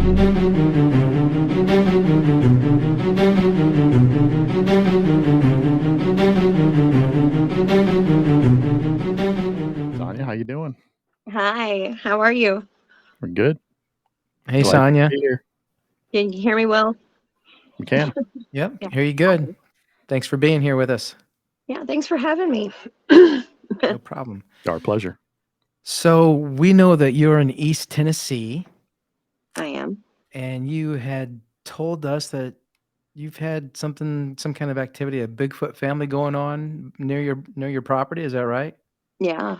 Sonia, how you doing? Hi, how are you? We're good. Hey, Glad Sonia. to be here. Can you hear me well? We can. Yep, Yeah. hear you good. Thanks for being here with us. Yeah, thanks for having me. No problem. Our pleasure. So we know that you're in East Tennessee, I am. and you had told us that you've had some kind of activity, a Bigfoot family going on near your property. Is that right? Yeah.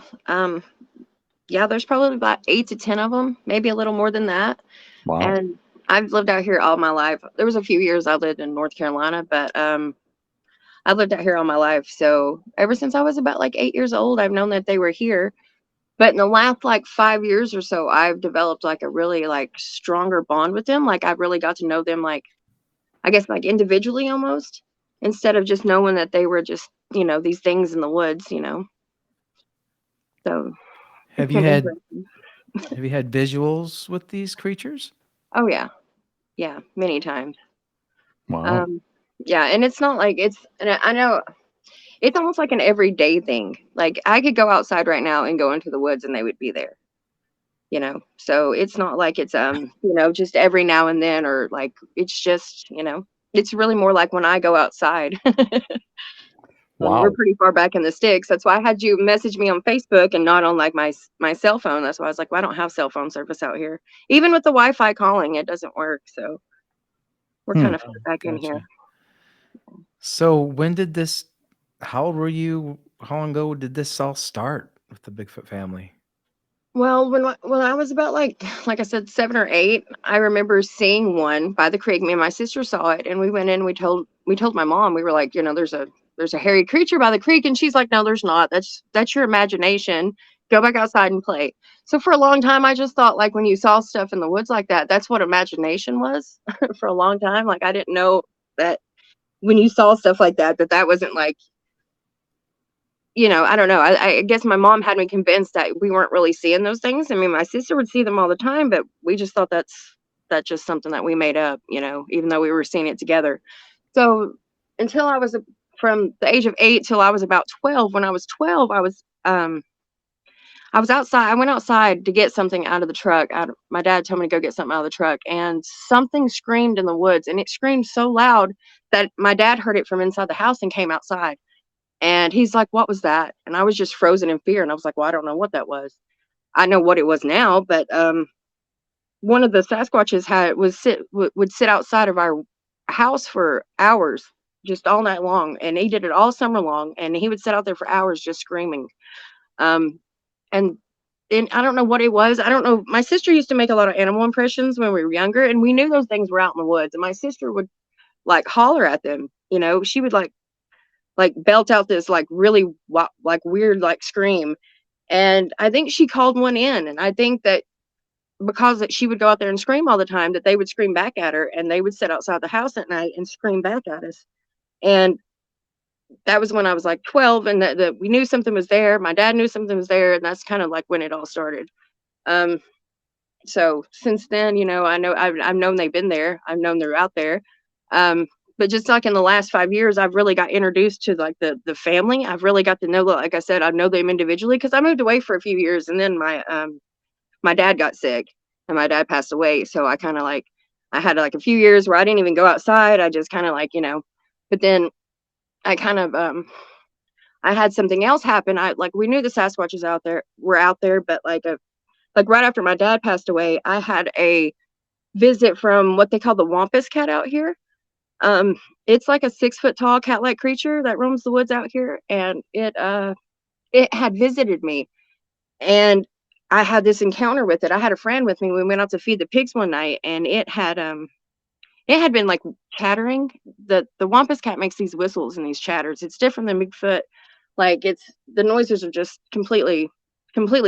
Yeah, there's probably about 8 to 10 of them, maybe a little more than that. Wow. And I've lived out here all my life. There was a few years I lived in North Carolina, but I've lived out here all my life. So ever since I was about like 8 years old, I've known that they were here. But in the last like 5 years or so, I've developed like a really like stronger bond with them. Like I've really got to know them like I guess like individually almost, instead of just knowing that they were just, these things in the woods. So it's Have you been had interesting. have you had visuals with these creatures? Oh yeah. Yeah, many times. Wow. Yeah, and it's not like and I know it's almost like an everyday thing. Like I could go outside right now and go into the woods and they would be there. So it's not like it's just every now and then, or like it's just it's really more like when I go outside. Wow. We're pretty far back in the sticks. That's why I had you message me on Facebook and not on like my cell phone. That's why I was like, well, I don't have cell phone service out here. Even with the Wi-Fi calling, it doesn't work. So we're kind of back in here. Gotcha. So when did this? How old were you? How long ago did this all start with the Bigfoot family? Well, when I was about like I said, 7 or 8, I remember seeing one by the creek. Me and my sister saw it, and we went in. We told my mom. We were like, there's a hairy creature by the creek, and she's like, no, there's not. That's your imagination. Go back outside and play. So for a long time, I just thought like when you saw stuff in the woods like that, that's what imagination was. For a long time, like I didn't know that when you saw stuff like that, that wasn't like I don't know. I guess my mom had me convinced that we weren't really seeing those things. I mean, my sister would see them all the time, but we just thought that's just something that we made up, even though we were seeing it together. So until from the age of 8 till I was about 12. When I was 12, I was outside. I went outside to get something out of the truck. My dad told me to go get something out of the truck, and something screamed in the woods, and it screamed so loud that my dad heard it from inside the house and came outside. And he's like, "What was that?" And I was just frozen in fear. And I was like, "Well, I don't know what that was. I know what it was now, but one of the Sasquatches would sit outside of our house for hours, just all night long, and he did it all summer long. And he would sit out there for hours just screaming. Um, and and I don't know what it was. I don't know. My sister used to make a lot of animal impressions when we were younger, and we knew those things were out in the woods. And my sister would like holler at them. She would like belt out this like really like weird like scream, and I think she called one in, and I think that because that she would go out there and scream all the time, that they would scream back at her, and they would sit outside the house at night and scream back at us. And that was when I was like 12, and that we knew something was there. My dad knew something was there, and that's kind of like when it all started. um so since then, I know I've known they've been there. I've known they're out there. um but just like in the last 5 years, I've really got introduced to like the family. I've really got to know, like I said, I know them individually because I moved away for a few years, and then my dad got sick, and my dad passed away. So I kind of like I had like a few years where I didn't even go outside. I just kind of like but then I kind of I had something else happen. We knew the Sasquatches were out there, but like right after my dad passed away, I had a visit from what they call the Wampus cat out here. It's like a 6 foot tall cat-like creature that roams the woods out here, and it had visited me, and I had this encounter with it. I had a friend with me. We went out to feed the pigs one night, and it had been like chattering. The Wampus cat makes these whistles and these chatters. It's different than Bigfoot. Like the noises are just completely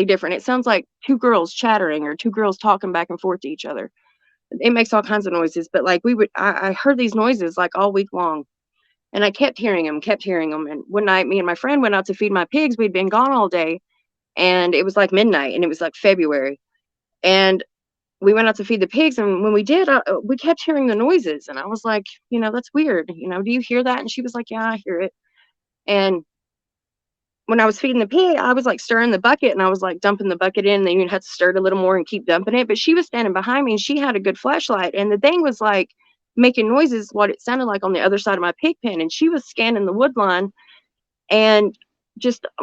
different. It sounds like two girls chattering or two girls talking back and forth to each other. It makes all kinds of noises, but like I heard these noises like all week long, and I kept hearing them. And one night, me and my friend went out to feed my pigs. We'd been gone all day, and it was like midnight, and it was like February. And we went out to feed the pigs, and when we did, we kept hearing the noises, and I was like, that's weird. Do you hear that? And she was like, yeah, I hear it. And when I was feeding the pig, I was like stirring the bucket, and I was like dumping the bucket in, and then you had to stir it a little more and keep dumping it. But she was standing behind me, and she had a good flashlight, and the thing was like making noises, what it sounded like on the other side of my pig pen. And she was scanning the wood line, and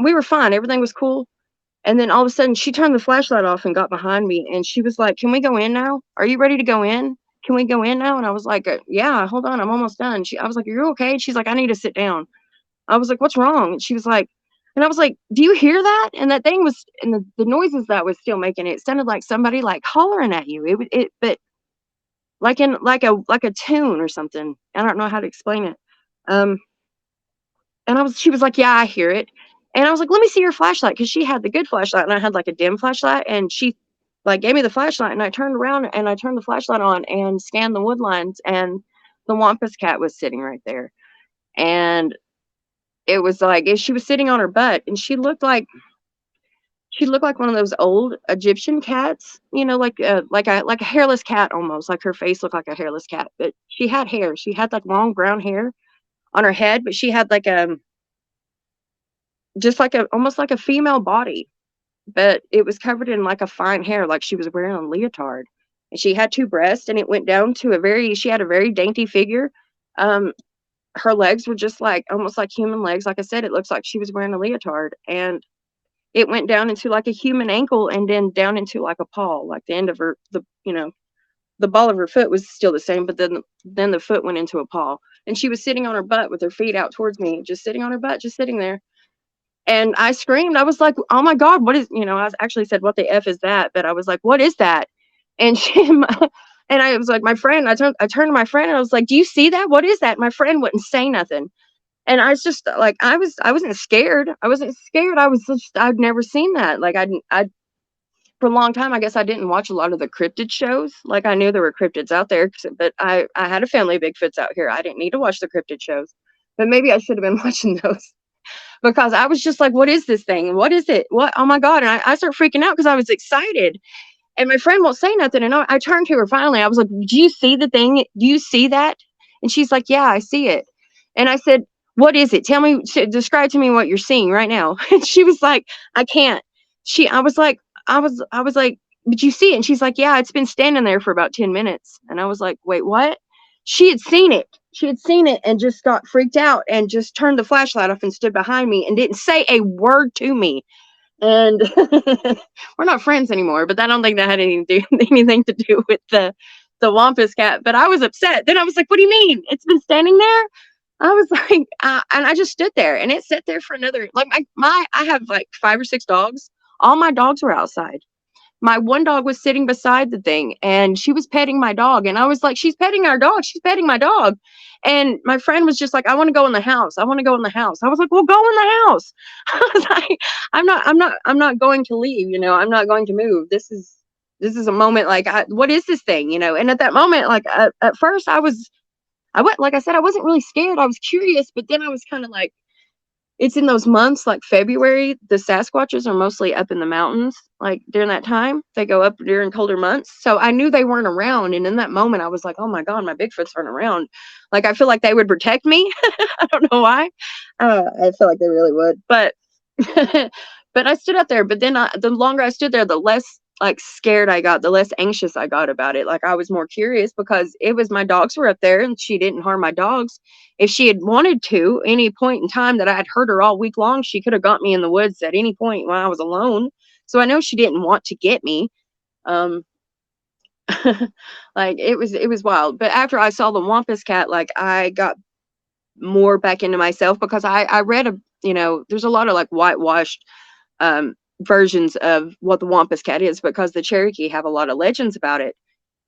we were fine. Everything was cool. And then all of a sudden she turned the flashlight off and got behind me, and she was like, can we go in now? Are you ready to go in? Can we go in now? And I was like, yeah, hold on, I'm almost done. I was like, are you okay? She's like, I need to sit down. I was like, what's wrong? And she was like, and I was like, do you hear that? And that thing was, and the noises that was still making, it sounded like somebody like hollering at you. But like in like a tune or something. I don't know how to explain it. And she was like, yeah, I hear it. And I was like, let me see your flashlight. Cause she had the good flashlight and I had like a dim flashlight, and she like gave me the flashlight, and I turned around and I turned the flashlight on and scanned the wood lines, and the Wampus cat was sitting right there. And it was like, she was sitting on her butt, and she looked like one of those old Egyptian cats, like a hairless cat almost. Like her face looked like a hairless cat, but she had hair. She had like long brown hair on her head, but she had like just like almost like a female body, but it was covered in like a fine hair, like she was wearing a leotard. And she had two breasts, and it went down to she had a very dainty figure. Her legs were just like almost like human legs. Like I said, it looks like she was wearing a leotard, and it went down into like a human ankle, and then down into like a paw, like the end of the ball of her foot was still the same, but then the foot went into a paw. And she was sitting on her butt with her feet out towards me, just sitting on her butt, just sitting there. And I screamed. I was like, oh my God, what is, I actually said, what the F is that? But I was like, what is that? And and I was like, my friend, I turned to my friend, and I was like, do you see that? What is that? My friend wouldn't say nothing. And I was just like, I wasn't scared. I wasn't scared. I'd never seen that. Like I for a long time, I guess I didn't watch a lot of the cryptid shows. Like I knew there were cryptids out there, but I had a family of Bigfoots out here. I didn't need to watch the cryptid shows, but maybe I should have been watching those. Because I was just like, what is this thing? What is it? What? Oh my God. And I started freaking out because I was excited. And my friend won't say nothing. And I turned to her finally. I was like, do you see the thing? Do you see that? And she's like, yeah, I see it. And I said, what is it? Tell me, describe to me what you're seeing right now. And she was like, I can't. I was like, but you see it? And she's like, yeah, it's been standing there for about 10 minutes. And I was like, wait, what? She had seen it. She had seen it and just got freaked out and just turned the flashlight off and stood behind me and didn't say a word to me. And we're not friends anymore, but I don't think that had anything to do with the Wampus cat. But I was upset. Then I was like, what do you mean? It's been standing there? I was like, and I just stood there, and it sat there for another, like I have like 5 or 6 dogs. All my dogs were outside. My one dog was sitting beside the thing, and she was petting my dog. And I was like, she's petting our dog. She's petting my dog. And my friend was just like, I want to go in the house. I want to go in the house. I was like, well, go in the house. I was like, I'm not going to leave. I'm not going to move. This is a moment like, what is this thing? And at that moment, like at first I went, like I said, I wasn't really scared. I was curious, but then I was kind of like, it's in those months like February, the Sasquatches are mostly up in the mountains. Like during that time, they go up during colder months. So I knew they weren't around. And in that moment, I was like, oh my God, my Bigfoots aren't around. Like, I feel like they would protect me. I don't know why. I feel like they really would. But, but I stood up there. But then the longer I stood there, the less like scared I got, the less anxious I got about it. Like I was more curious because it was my dogs were up there and she didn't harm my dogs. If she had wanted to, any point in time that I had heard her all week long, she could have got me in the woods at any point when I was alone. So I know she didn't want to get me. Like it was wild. But after I saw the Wampus cat, like I got more back into myself because I read there's a lot of like whitewashed versions of what the Wampus cat is because the Cherokee have a lot of legends about it.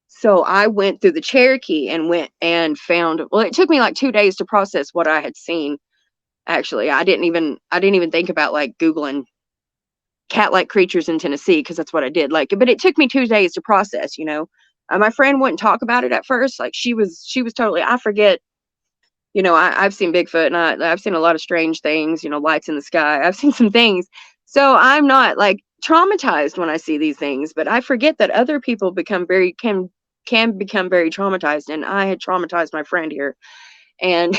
So I went through the Cherokee and went and found, well, it took me like 2 days to process what I had seen. Actually, I didn't even think about like Googling cat-like creatures in Tennessee because that's what I did. Like, but it took me 2 days to process, my friend wouldn't talk about it at first. Like she was totally, I forget, I've seen Bigfoot and I've seen a lot of strange things, lights in the sky. I've seen some things. So I'm not like, traumatized when I see these things, but I forget that other people can become very traumatized, and I had traumatized my friend here. And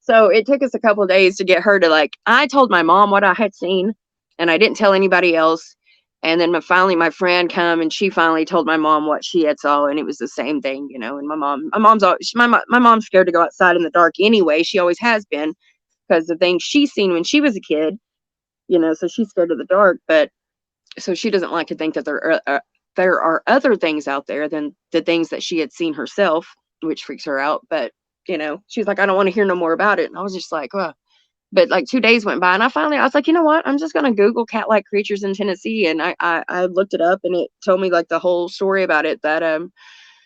so it took us a couple of days to get her to, like, I told my mom what I had seen, and I didn't tell anybody else. And then finally my friend come, and she finally told my mom what she had saw, and it was the same thing, you know. And my mom's scared to go outside in the dark anyway. She always has been, because the things she's seen when she was a kid, you know, so she's scared of the dark. But so she doesn't like to think that there are other things out there than the things that she had seen herself, which freaks her out. But you know, she's like, I don't want to hear no more about it. And I was just like, well, but like 2 days went by, and I was like, you know what? I'm just gonna Google cat-like creatures in Tennessee, and I looked it up, and it told me like the whole story about it, that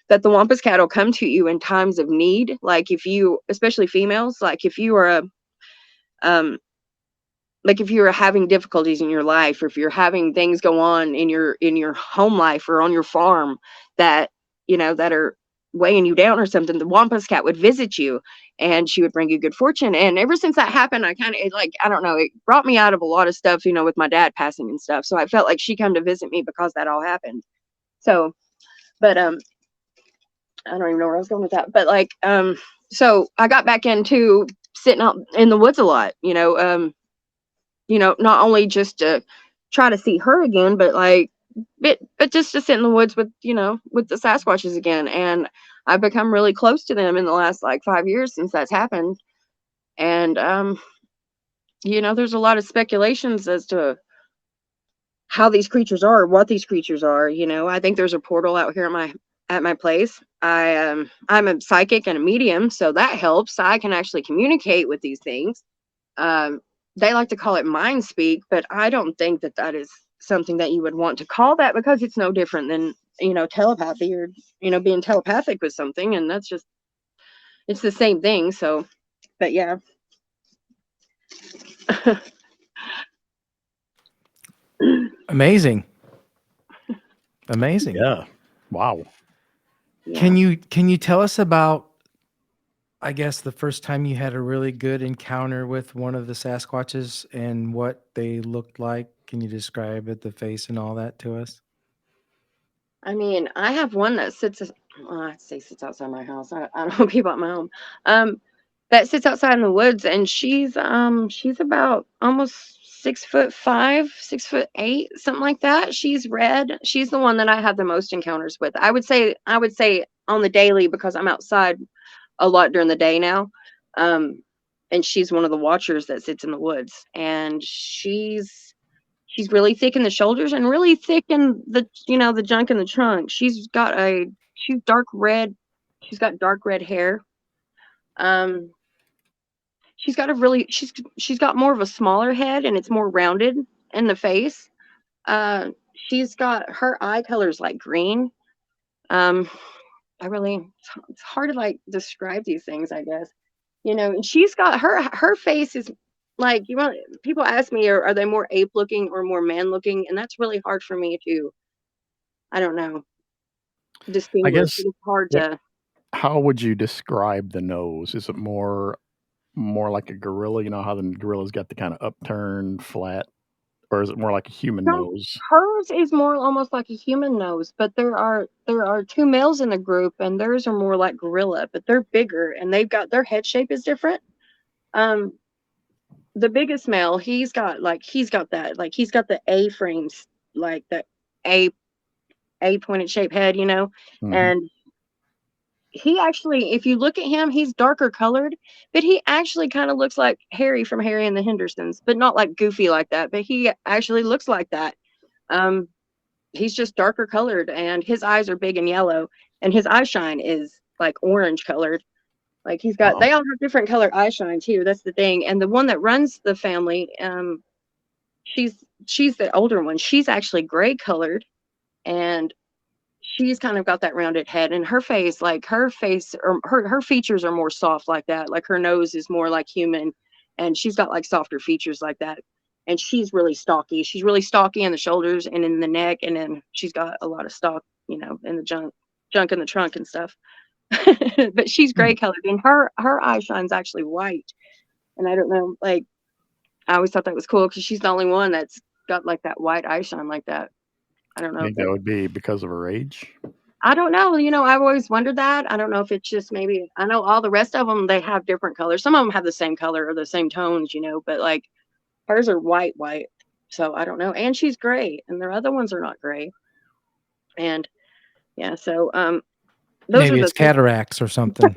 the Wampus cat will come to you in times of need, like if you, especially females, um like if you're having difficulties in your life, or if you're having things go on in your home life or on your farm that, you know, that are weighing you down or something, the Wampus cat would visit you, and she would bring you good fortune. And ever since that happened, I kind of, like, I don't know, it brought me out of a lot of stuff, you know, with my dad passing and stuff. So I felt like she come to visit me because that all happened. So, but I don't even know where I was going with that. But like, so I got back into sitting out in the woods a lot, you know, not only just to try to see her again, but like, but just to sit in the woods with, you know, with the Sasquatches again. And I've become really close to them in the last like 5 years since that's happened. And, you know, there's a lot of speculations as to how these creatures are, what these creatures are. You know, I think there's a portal out here at my place. I'm a psychic and a medium, so that helps. I can actually communicate with these things. Um, they like to call it mind speak, but I don't think that that is something that you would want to call that, because it's no different than, you know, telepathy, or, you know, being telepathic with something. And that's just, it's the same thing. So, but yeah. Amazing. Yeah. Wow. Yeah. Can you tell us about, I guess, the first time you had a really good encounter with one of the Sasquatches and what they looked like? Can you describe it, the face and all that to us? I mean, I have one that well, I'd say sits outside my house. I don't keep at my home. Um, that sits outside in the woods, and she's about almost 6'5", 6'8", something like that. She's red. She's the one that I have the most encounters with. I would say on the daily, because I'm outside a lot during the day now. Um, and she's one of the watchers that sits in the woods, and she's really thick in the shoulders and really thick in the, you know, the junk in the trunk. She's dark red. She's got dark red hair. Um, she's got more of a smaller head, and it's more rounded in the face. She's got her eye color's like green. Um, it's hard to like describe these things, I guess. You know, and she's got her face is like, you want, people ask me, are they more ape looking or more man looking? And that's really hard for me to, I don't know, I distinguish. guess, It's hard what to. how would you describe the nose? Is it more like a gorilla? You know how the gorilla's got the kinda upturned, flat, or is it more like a human No, nose? hers is more almost like a human nose, but there are two males in the group, and theirs are more like gorilla, but they're bigger, and they've got, their head shape is different. Um, the biggest male, he's got the A frames, like the A A pointed shaped head, you know, Mhm. and he actually, if you look at him, he's darker colored, but he actually kind of looks like Harry from Harry and the Hendersons, but not like goofy like that. But he actually looks like that. Um, he's just darker colored, and his eyes are big and yellow, and his eye shine is like orange colored. Like Wow. they all have different colored eye shine too. That's the thing. And the one that runs the family, she's the older one. She's actually gray colored, and she's kind of got that rounded head, and her face, or her features are more soft like that. Like her nose is more like human, and she's got like softer features like that. And she's really stocky. She's really stocky in the shoulders and in the neck, and then she's got a lot of stock, you know, in the junk in the trunk and stuff. But she's Hmm. gray colored, and her eye shine's actually white. And I don't know, like, I always thought that was cool, because she's the only one that's got like that white eye shine like that. I don't I know if think that it, would be because of her age. I don't know. I've always wondered that. I don't know if it's just maybe, I know all the rest of them, they have different colors. Some of them have the same color or the same tones, but like hers are white, white. So I don't know. And she's gray, and their other ones are not gray. And yeah, so those are Maybe the it's things. cataracts or something.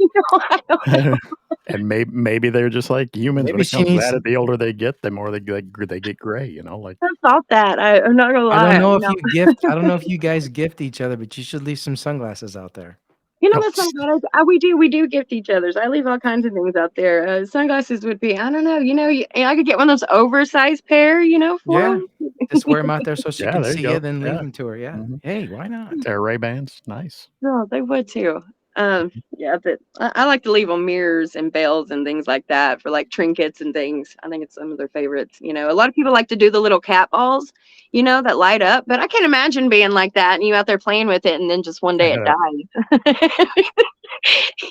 I don't know. And maybe they're just like humans. When Maybe it she comes to needs. that, the older they get, the more they get gray. Like I thought that. I'm not gonna I don't lie. know if you gift. I don't know if you guys gift each other, but you should leave some sunglasses out there. oh, That's not bad. We do gift each other's. I leave all kinds of things out there. Sunglasses would be, I don't know. I could get one of those oversized pair. For Yeah, them. just wear them out there so she yeah, can there you see you, go. then leave Yeah, them to her. Yeah. hmm Hey, why not? pair of Ray-Bans, nice. No, they would too. Yeah, but I like to leave them mirrors and bells and things like that for like trinkets and things. I think it's some of their favorites. A lot of people like to do the little cat balls, that light up. But I can't imagine being like that and you out there playing with it and then just one day it dies.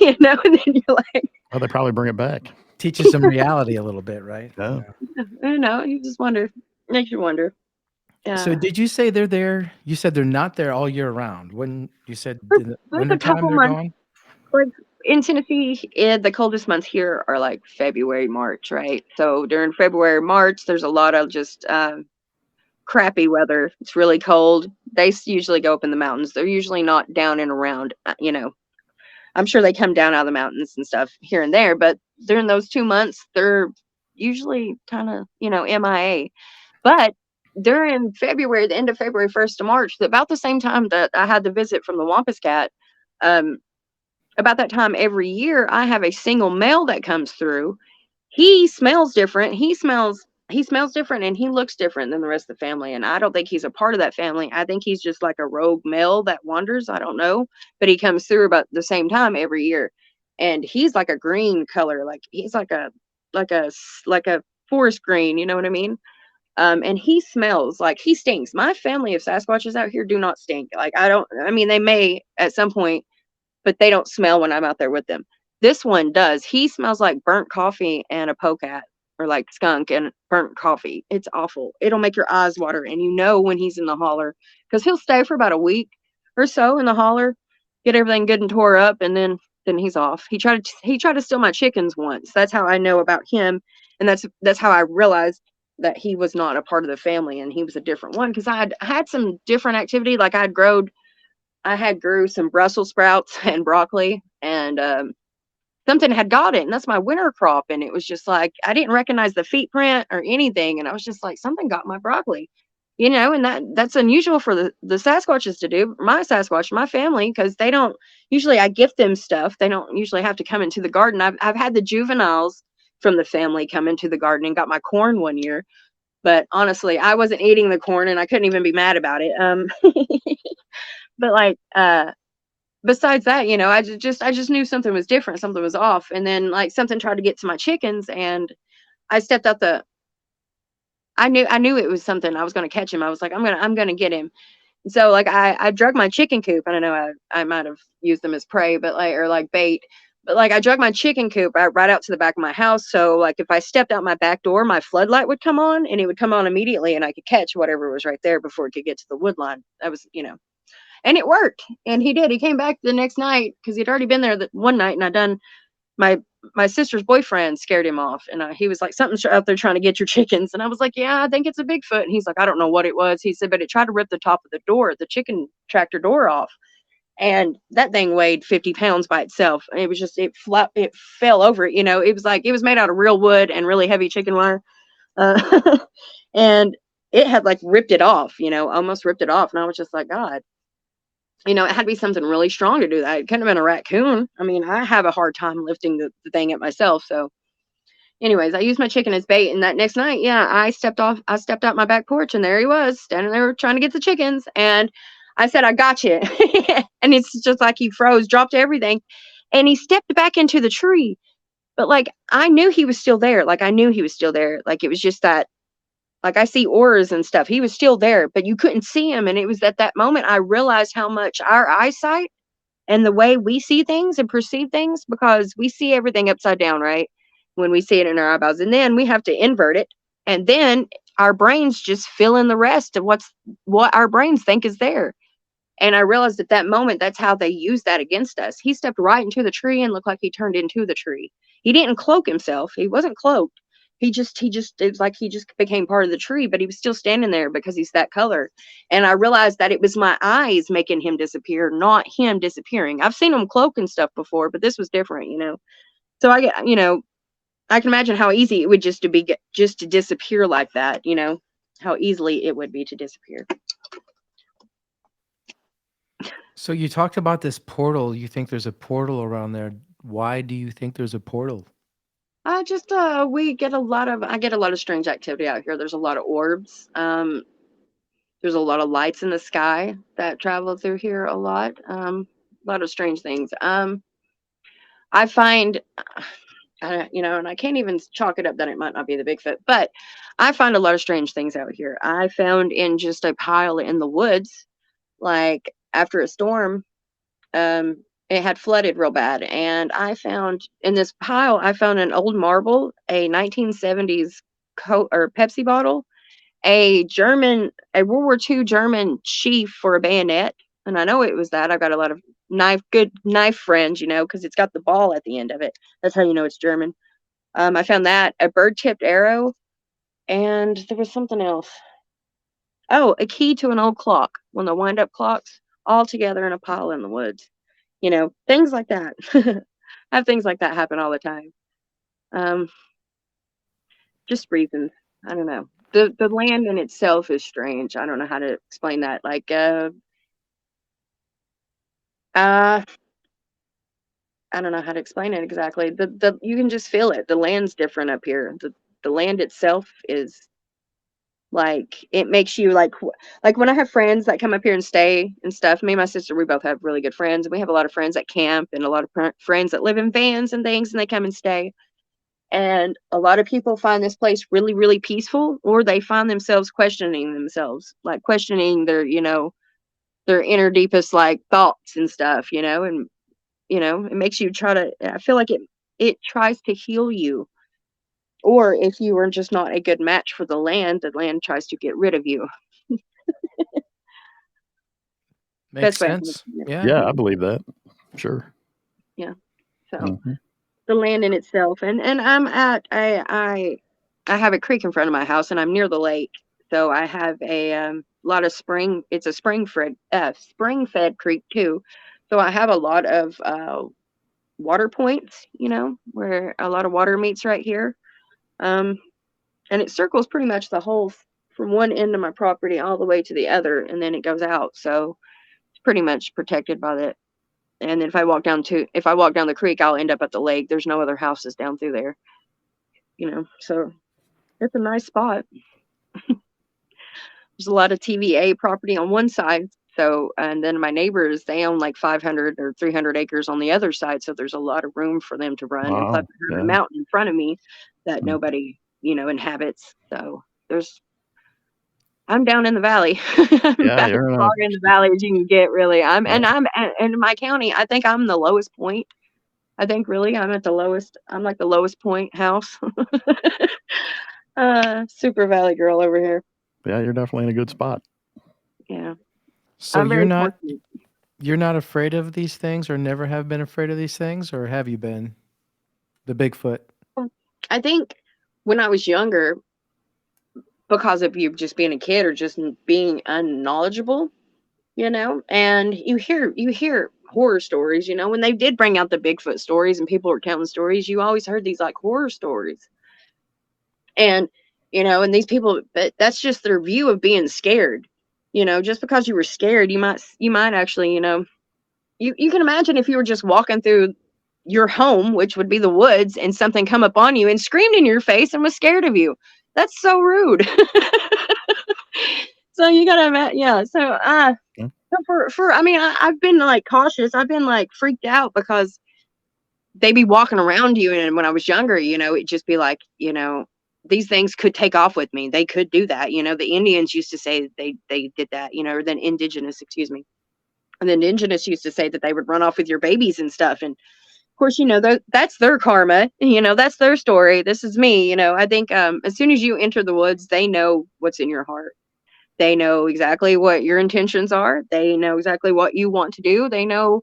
And then you're like, Well, they probably bring it back. Teaches them reality a little bit, right? Yeah. you just wonder. Makes you wonder. So Yeah. did you say they're there? You said they're not there all year round. When you said in the There's a wintertime couple they're months. gone? Like in Tennessee, the coldest months here are like February, March, right? So during February, March, there's a lot of just crappy weather. It's really cold. They usually go up in the mountains. They're usually not down and around. I'm sure they come down out of the mountains and stuff here and there, but during those 2 months, they're usually kind of MIA. But during February, the end of February, 1st of March, about the same time that I had the visit from the Wampus cat, um, about that time every year, I have a single male that comes through. He smells different. He smells different and he looks different than the rest of the family. And I don't think he's a part of that family. I think he's just like a rogue male that wanders. I don't know. But he comes through about the same time every year. And he's like a green color. Like he's like a forest green, you know what I mean? And he smells like he stinks. My family of Sasquatches out here do not stink. Like I mean, they may at some point, but they don't smell when I'm out there with them. This one does. He smells like burnt coffee and a polecat, or like skunk and burnt coffee. It's awful. It'll make your eyes water, and when he's in the holler, because he'll stay for about a week or so in the holler, get everything good and tore up, and then he's off. He tried to steal my chickens once. That's how I know about him, and that's how I realized that he was not a part of the family and he was a different one, because I had some different activity. Like I had grew some Brussels sprouts and broccoli, and something had got it, and that's my winter crop. And it was just like I didn't recognize the feet print or anything, and I was just like, something got my broccoli, and that's unusual for the Sasquatches to do. My Sasquatch, my family, because they don't usually. I gift them stuff. They don't usually have to come into the garden. I've had the juveniles from the family come into the garden and got my corn one year, but honestly, I wasn't eating the corn, and I couldn't even be mad about it. But like besides that, I just knew something was different, something was off. And then like something tried to get to my chickens, and I stepped out the I knew it was something. I was going to catch him. I was like, I'm going to get him. So like I drug my chicken coop. I don't know, I might have used them as prey, but like, or like bait. But like I drug my chicken coop right out to the back of my house. So like if I stepped out my back door, my floodlight would come on, and it would come on immediately, and I could catch whatever was right there before it could get to the wood line. That was, and it worked. And he did. He came back the next night because he'd already been there one night, and I done my sister's boyfriend scared him off, and he was like, something's out there trying to get your chickens. And I was like, yeah, I think it's a Bigfoot. And he's like, I don't know what it was. He said, but it tried to rip the top of the chicken tractor door off, and that thing weighed 50 pounds by itself. And it was just, it fell over it. It was like it was made out of real wood and really heavy chicken wire, and it had like ripped it off, almost ripped it off. And I was just like, God, it had to be something really strong to do that. It couldn't have been a raccoon. I mean, I have a hard time lifting the thing up myself. So anyways, I used my chicken as bait. And that next night, yeah, I stepped out my back porch, and there he was standing there trying to get the chickens. And I said, I got you. And it's just like he froze, dropped everything. And he stepped back into the tree. But like, I knew he was still there. Like it was just that, like I see auras and stuff. He was still there, but you couldn't see him. And it was at that moment I realized how much our eyesight and the way we see things and perceive things, because we see everything upside down, right? When we see it in our eyeballs, and then we have to invert it. And then our brains just fill in the rest of what our brains think is there. And I realized at that moment, that's how they use that against us. He stepped right into the tree and looked like he turned into the tree. He didn't cloak himself. He wasn't cloaked. It was like he just became part of the tree, but he was still standing there because he's that color. And I realized that it was my eyes making him disappear, not him disappearing. I've seen him cloak and stuff before, but this was different, you know? So I get, you know, I can imagine how easy it would just to disappear like that, you know, how easily it would be to disappear. So you talked about this portal. You think there's a portal around there. Why do you think there's a portal? I get a lot of strange activity out here. There's a lot of orbs. There's a lot of lights in the sky that travel through here a lot. A lot of strange things. I find, you know, and I can't even chalk it up that it might not be the Bigfoot, but I find a lot of strange things out here. I found in just a pile in the woods, like after a storm, it had flooded real bad, and I found in this pile, I found an old marble, a 1970s Coke or Pepsi bottle, a World War II German sheath for a bayonet, and I know it was that. I've got a lot of good knife friends, you know, because it's got the ball at the end of it. That's how you know it's German. I found that, a bird-tipped arrow, and there was something else. Oh, a key to an old clock, one of the wind-up clocks, all together in a pile in the woods. You know, things like that. I have things like that happen all the time. Just reasons. I don't know. The land in itself is strange. I don't know how to explain that. Like, I don't know how to explain it exactly. The you can just feel it. The land's different up here. The land itself is like, it makes you like when I have friends that come up here and stay and stuff. Me and my sister, we both have really good friends, and we have a lot of friends that camp and a lot of friends that live in vans and things, and they come and stay. And a lot of people find this place really, really peaceful, or they find themselves questioning themselves, like questioning their, you know, their inner deepest like thoughts and stuff, you know, and you know, it makes you I feel like it tries to heal you. Or if you are just not a good match for the land tries to get rid of you. Makes Best way I can sense. explain it. Yeah. Yeah, I believe that. Sure. Yeah. So Mhm. the land in itself, and I have a creek in front of my house, and I'm near the lake, so I have a lot of spring. It's a spring fed creek too, so I have a lot of water points, you know, where a lot of water meets right here, and it circles pretty much the whole from one end of my property all the way to the other, and then it goes out. So it's pretty much protected by that. And then if I walk down the creek, I'll end up at the lake. There's no other houses down through there, you know. So it's a nice spot. There's a lot of TVA property on one side. So, and then my neighbors, they own like 500 or 300 acres on the other side. So there's a lot of room for them to run. And plus, Wow. I have a Yeah. mountain in front of me that Mm. nobody, you know, inhabits. So I'm down in the valley. I'm Yeah, about as you're in far a in the valley as you can get, really. yeah. I'm in my county. I think I'm the lowest point. I think really I'm at the lowest. I'm like the lowest point house. Super valley girl over here. Yeah, you're definitely in a good spot. Yeah, So I'm very fortunate. you're not afraid of these things, or never have been afraid of these things, or have you been? The Bigfoot. I think when I was younger, because of you just being a kid or just being unknowledgeable, you know, and you hear horror stories, you know, when they did bring out the Bigfoot stories and people were telling stories, you always heard these like horror stories. And, you know, and these people, but that's just their view of being scared. You know, just because you were scared, you might actually, you know, you can imagine if you were just walking through your home, which would be the woods, and something come up on you and screamed in your face and was scared of you. That's so rude. So you gotta imagine, yeah. So Yeah. for I mean, I've been like cautious. I've been like freaked out because they be walking around you, and when I was younger, you know, it'd just be like, you know, these things could take off with me. They could do that. You know, the Indians used to say that they did that. You know, or then indigenous, excuse me. And the indigenous used to say that they would run off with your babies and stuff. And course, that's their karma. That's their story. This is me. I think as soon as you enter the woods, they know what's in your heart. They know exactly what your intentions are. They know exactly what you want to do. They know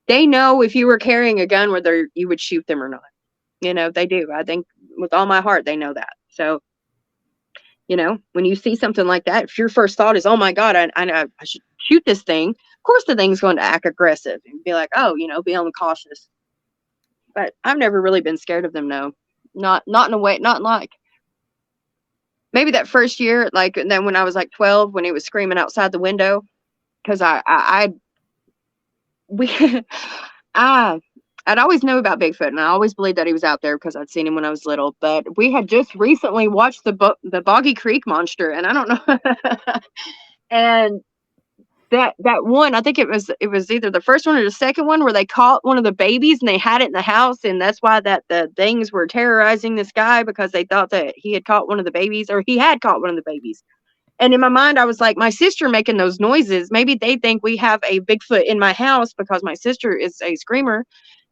if you were carrying a gun, whether you would shoot them or not. They do. I think with all my heart, they know that. So, when you see something like that, if your first thought is, oh my God, I should shoot this thing, of course the thing's going to act aggressive and be like, oh, be on the cautious. But I've never really been scared of them, no. Not in a way, not like maybe that first year, like then when I was like 12, when it was screaming outside the window, because we I'd always knew about Bigfoot, and I always believed that he was out there because I'd seen him when I was little. But we had just recently watched the Boggy Creek Monster, and I don't know, and that one, I think it was either the first one or the second one where they caught one of the babies and they had it in the house, and that's why that the things were terrorizing this guy, because they thought that he had caught one of the babies, or he had caught one of the babies. And in my mind, I was like, my sister making those noises, maybe they think we have a Bigfoot in my house because my sister is a screamer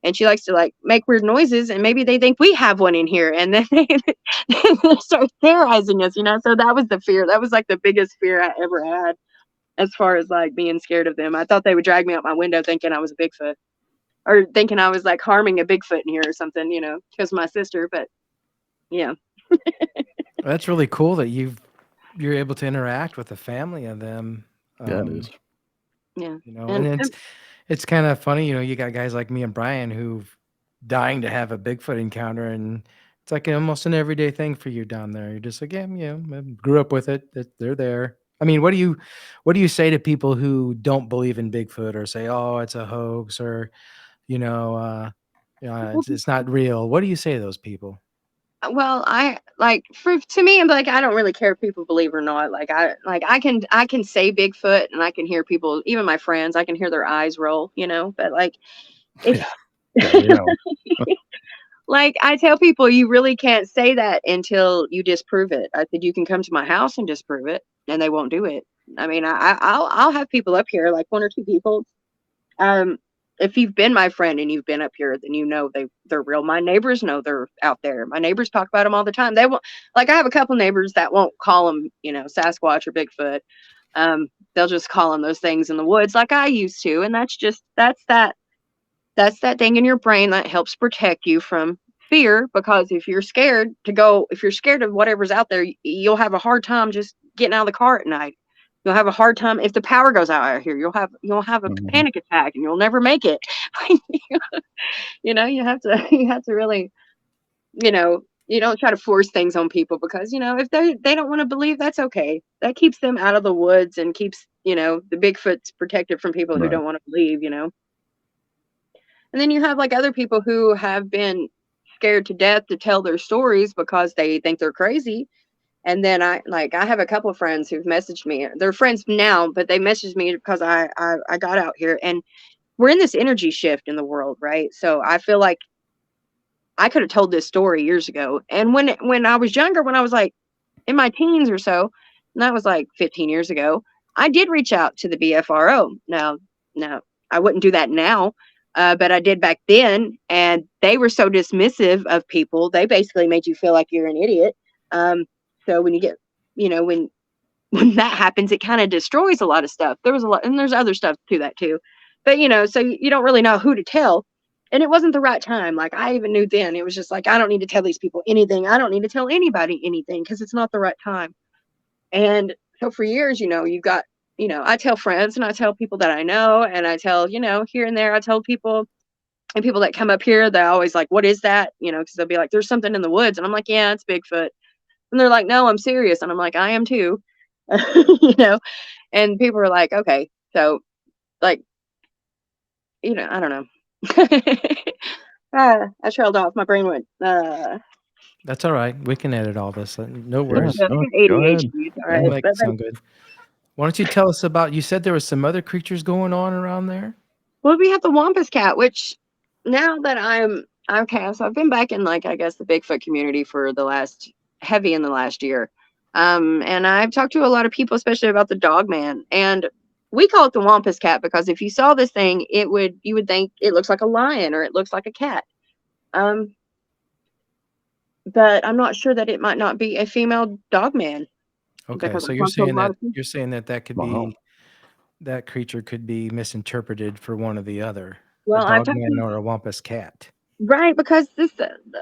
and she likes to like make weird noises, and maybe they think we have one in here, and then they start terrorizing us, So that was the fear. That was like the biggest fear I ever had as far as like being scared of them. I thought they would drag me out my window thinking I was a Bigfoot, or thinking I was like harming a Bigfoot in here or something, because of my sister. But yeah. That's really cool that you're able to interact with a family of them. Yeah, it is. Yeah. And it's kind of funny, you got guys like me and Brian who dying to have a Bigfoot encounter, and it's like almost an everyday thing for you down there. You're just like, yeah, I grew up with it. They're there. I mean, what do you say to people who don't believe in Bigfoot or say, oh, it's a hoax, or it's not real? What do you say to those people? Well, I like to me, I'm like, I don't really care if people believe or not. Like I can say Bigfoot, and I can hear people, even my friends, I can hear their eyes roll, but like if Yeah, like I tell people, you really can't say that until you disprove it. I said you can come to my house and disprove it, and they won't do it. I mean, I'll have people up here, like one or two people. If you've been my friend and you've been up here, then they're real. My neighbors know they're out there. My neighbors talk about them all the time. They won't, like, I have a couple neighbors that won't call them, Sasquatch or Bigfoot. They'll just call them those things in the woods like I used to. And that's that thing in your brain that helps protect you from fear, because if you're scared of whatever's out there, you'll have a hard time just getting out of the car at night. You'll have a hard time if the power goes out here. You'll have a panic attack and you'll never make it. You have to really, you don't try to force things on people, because if they don't want to believe, that's okay. That keeps them out of the woods and keeps the Bigfoot's protected from people who don't want to believe. And then you have like other people who have been scared to death to tell their stories because they think they're crazy. And then I have a couple of friends who've messaged me. They're friends now, but they messaged me because I got out here, and we're in this energy shift in the world, right? So I feel like I could have told this story years ago. And when I was younger, when I was like in my teens or so, and that was like 15 years ago, I did reach out to the BFRO. Now, I wouldn't do that now, but I did back then, and they were so dismissive of people. They basically made you feel like you're an idiot. So when you get, when that happens, it kind of destroys a lot of stuff. There was a lot, and there's other stuff to that too. But so you don't really know who to tell. And it wasn't the right time. Like I even knew then, it was just like, I don't need to tell these people anything. I don't need to tell anybody anything because it's not the right time. And so for years, you've got, I tell friends and I tell people that I know, and I tell, here and there, I tell people, and people that come up here, they're always like, what is that? Because they'll be like, there's something in the woods. And I'm like, yeah, it's Bigfoot. And they're like, no, I'm serious. And I'm like, I am too. And people are like, okay. So like, I don't know. I trailed off. My brain went. That's all right. We can edit all this. No worries. Yeah, ADHD. All right. That'll make it sound good. Why don't you tell us about? You said there was some other creatures going on around there. Well, we have the Wampus cat, which now that I'm okay, so I've been back in like I guess the Bigfoot community for the last year. And I've talked to a lot of people, especially about the Dogman. And we call it the Wampus cat because if you saw this thing, you would think it looks like a lion or it looks like a cat. But I'm not sure that it might not be a female Dogman. Okay, Because so I talked to a lot of people. you're saying that could Wow. be that creature could be misinterpreted for one or the other, a Well, I've talked Dogman to or a Wampus cat. right because this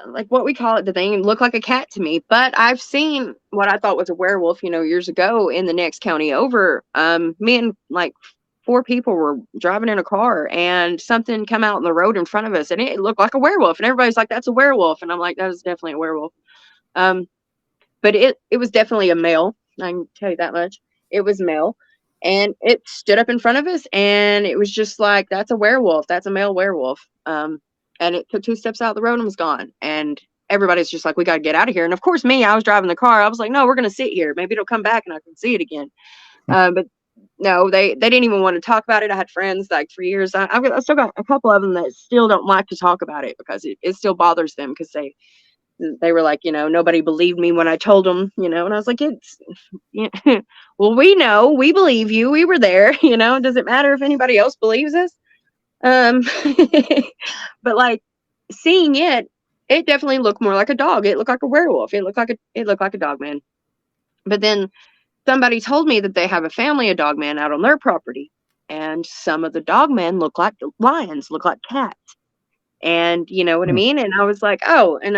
like what we call it, the thing looked like a cat to me. But I've seen what I thought was a werewolf, years ago in the next county over. Me and like 4 people were driving in a car, and something come out in the road in front of us, and it looked like a werewolf. And everybody's like, "That's a werewolf," and I'm like, "That is definitely a werewolf." Um, but it was definitely a male. I can tell you that much. It was male, and it stood up in front of us, and it was just like, "That's a werewolf. That's a male werewolf." And it took 2 steps out the road and was gone. And everybody's just like, "We got to get out of here." And of course, I was driving the car. I was like, "No, we're gonna sit here. Maybe it'll come back and I can see it again." But no, they didn't even want to talk about it. I had friends like for years. I still got a couple of them that still don't like to talk about it because it still bothers them because they were like, nobody believed me when I told them, and I was like, well, we believe you. We were there, does it matter if anybody else believes us? But like seeing it definitely looked more like a dog. It looked like a werewolf. It looked like a dogman. But then somebody told me that they have a family of dogman out on their property, and some of the dogmen look like lions, look like cats. And you know what I Hmm. mean? And I was like, oh, and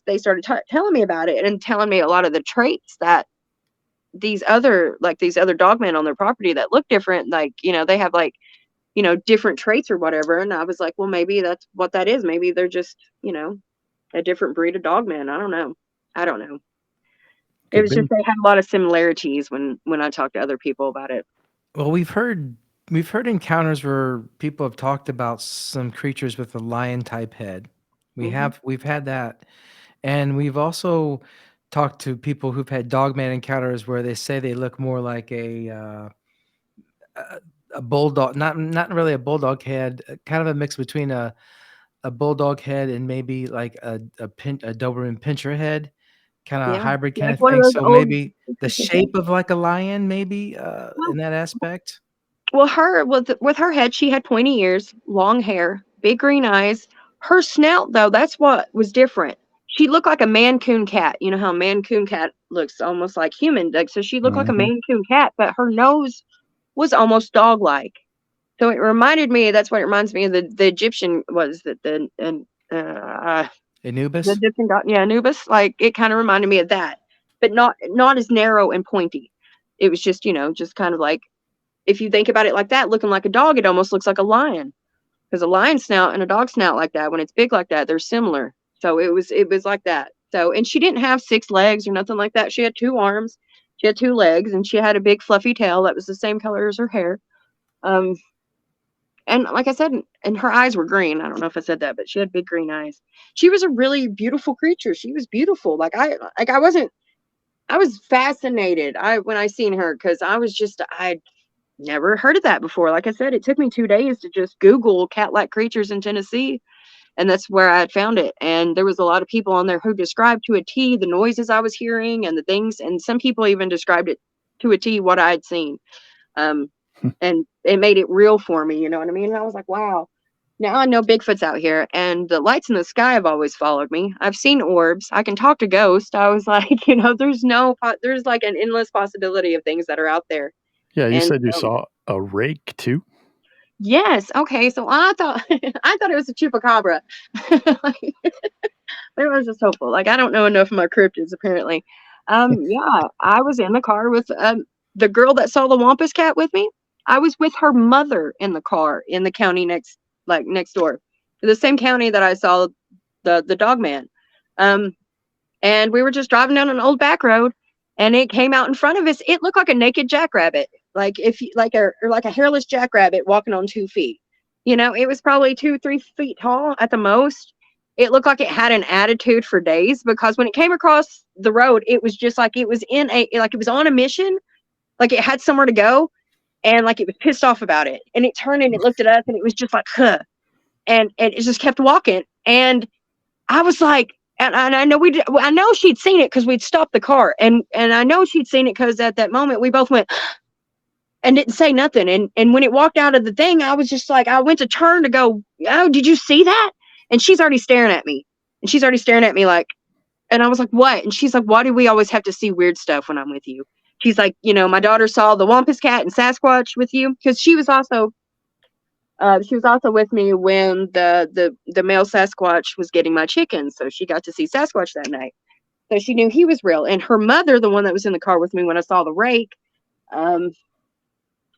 they started telling me about it and telling me a lot of the traits that these other dogmen on their property that look different, like, they have like, different traits or whatever. And I was like, well, maybe that's what that is. Maybe they're just, a different breed of dogman. I don't know. It Could was just be. they had a lot of similarities when I talked to other people about it. Well, we've heard encounters where people have talked about some creatures with a lion type head. Hmm. We've had that, and we've also talked to people who've had dogman encounters where they say they look more like a, a bulldog, not really a bulldog head, kind of a mix between a bulldog head and maybe like a Doberman Pinscher head, kind of Yeah, hybrid kind like of one of thing. those So old. maybe the shape of like a lion, maybe in that aspect. Well, her with her head, she had pointy ears, long hair, big green eyes. Her snout, though, that's what was different. She looked like a Mancoon cat. You know how a Mancoon cat looks almost like human. Like, so she looked like a Hmm. Mancoon cat, but her nose was almost dog-like. So it reminded me. That's what it reminds me of. The Egyptian was that the Anubis. Egyptian god, yeah, Anubis. Like it kind of reminded me of that, but not as narrow and pointy. It was just just kind of like, if you think about it like that, looking like a dog, it almost looks like a lion. Because a lion snout and a dog snout like that, when it's big like that, they're similar. So it was like that. So, and she didn't have 6 legs or nothing like that. She had 2 arms, she had 2 legs, and she had a big fluffy tail that was the same color as her hair. Um, and like I said, and her eyes were green. I don't know if I said that, but she had big green eyes. She was a really beautiful creature. She was beautiful. I was fascinated. When I seen her, because I never heard of that before. Like I said, it took me 2 days to just Google cat-like creatures in Tennessee, and that's where I had found it. And there was a lot of people on there who described to a T the noises I was hearing and the things, and some people even described it to a T what I had seen. Um, and it made it real for me, you know what I mean? And I was like, wow. Now I know Bigfoot's out here, and the lights in the sky have always followed me. I've seen orbs. I can talk to ghosts. I was like, there's like an endless possibility of things that are out there. Yeah, you And said you saw a rake too. yes. Okay. So I thought I thought it was a chupacabra. Like, it was just hopeful. Like I don't know enough of my cryptids apparently. Yeah, I was in the car with the girl that saw the Wampus cat with me. I was with her mother in the car in the county next door. The same county that I saw the dog man. Um and we were just driving down an old back road, and it came out in front of us. It looked like a naked jackrabbit, like if you like a hairless jackrabbit walking on 2 feet. It was probably 2-3 feet tall at the most. It looked like it had an attitude for days, because when it came across the road, it was just like it was like it was on a mission, like it had somewhere to go, and like it was pissed off about it, and it turned and it looked at us, and it was just like, huh, and it just kept walking. And I was like, and I know she'd seen it because we'd stopped the car, and I know she'd seen it because at that moment we both went, and didn't say nothing. And when it walked out of the thing, I was just like, I went to turn to go, oh, did you see that? And she's already staring at me. And she's already staring at me like, and I was like, what? And she's like, why do we always have to see weird stuff when I'm with you? She's like, you know, my daughter saw the Wampus cat and Sasquatch with you, because she was also with me when the male Sasquatch was getting my chickens. So she got to see Sasquatch that night. So she knew he was real. And her mother, the one that was in the car with me when I saw the rake,